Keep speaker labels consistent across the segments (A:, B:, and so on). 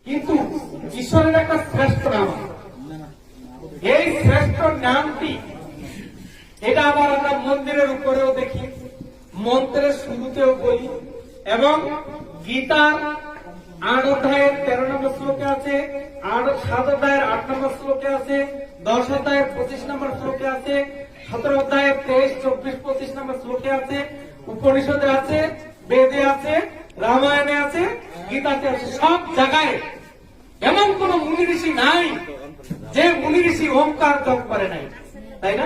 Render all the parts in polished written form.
A: কিন্তু ঈশ্বরের একটা শ্রেষ্ঠ নাম, এই শ্রেষ্ঠ নামটি এটা আবার আমরা মন্দিরের উপরেও দেখি, মন্ত্রের শুরুতেও বলি, এবং গীতার 8 অধ্যায়ের 13 নম্বর শ্লোকে আছে, 7 অধ্যায়ের 8 নম্বর শ্লোকে আছে, 10 অধ্যায়ের 25 নম্বর শ্লোকে আছে, 17 অধ্যায়ের 23, 24, 25 নম্বর শ্লোকে আছে, উপনিষদে আছে, বেদে আছে, রামায়ণে আছে, গীতাতে আছে। সব জায়গায় এমন কোন মুনি ঋষি নাই যে মুনি ঋষি ওমকার জপ করে নাই, তাই না?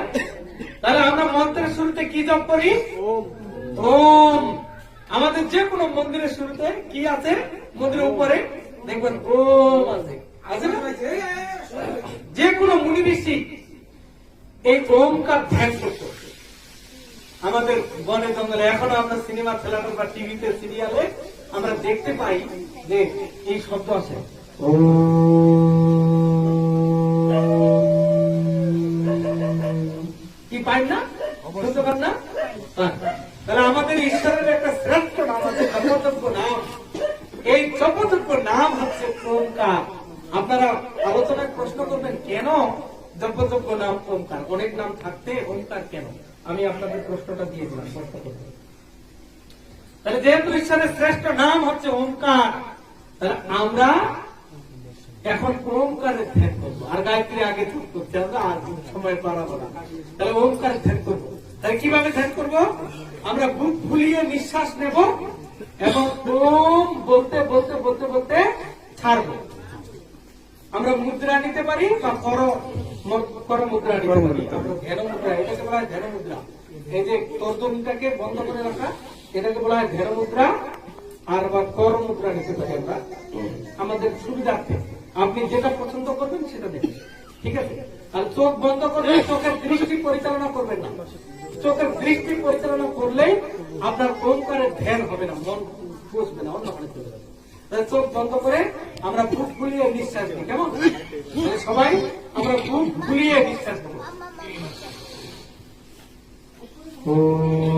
A: তাহলে আমরা মন্ত্রের শুরুতে কি জপ করি? ওম। আমাদের যে কোনো মন্দিরের শুরুতে কি আছে? মন্দিরের উপরে দেখবেন ওম আছে, আছে না? যে কোনো মুনি ঋষি এই ওমকার ধ্যান করত। আমাদের বনে জঙ্গলে এখনো আমরা সিনেমা খেলানো বা টিভিতে সিরিয়ালে আমরা দেখতে পাই যে এই শব্দ আছে, কি পাই না? বুঝতে পার না? তাহলে আমাদের ঈশ্বরের একটা শ্রেষ্ঠ নাম, আমাদের জপযোগ্য নাম, এই জপযোগ্য নাম হচ্ছে ওমকার। আপনারা আলোচনায় প্রশ্ন করবেন কেন জপযোগ্য নাম ওমকার? অনেক নাম থাকতে ওমকার কেন? আমি আপনাদের প্রশ্নটা দিয়ে দিলাম, প্রশ্ন করতে। তাহলে যেহেতু ঈশ্বরের শ্রেষ্ঠ নাম হচ্ছে ওমকার, তাহলে আমরা এখন ওমকারের ধ্যান করবো। আর গায়ত্রী আগে ধ্যান করতে আমরা আর সময় পারাবো না। তাহলে ওমকারের ধ্যান করবো। তাহলে কিভাবে ধ্যান করবো? আমরা বুক ফুলিয়ে নিঃশ্বাস নেব এবং ওম বলতে বলতে বলতে বলতে ছাড়বো। আমরা মুদ্রা নিতে পারি বা কর মুদ্রা নিতে পারি। ধ্যান মুদ্রা, এটাকে বলা হয় ধ্যান মুদ্রা। এই যে তর্জনীটাকে বন্ধ করে রাখা, এটাকে বলা হয় ধ্যান মুদ্রা। আর বা কর মুদ্রা নিতে পারি আমরা আমাদের সুবিধার্থে। আপনি যেটা পছন্দ করবেন সেটা দেখবেন, ঠিক আছে? আর চোখ বন্ধ করলে চোখের দৃষ্টি পরিচালনা করবেন না। চোখের দৃষ্টি পরিচালনা করলেই আপনার ওমকারের ধ্যান হবে না, মন বসবে না, অন্য কানে চলে যাবে। চোখ বন্ধ করে আমরা বুক ফুলিয়ে নিঃশ্বাস নিই, কেমন? সবাই আমরা বুক ফুলিয়ে নিঃশ্বাস নেব।
B: Oh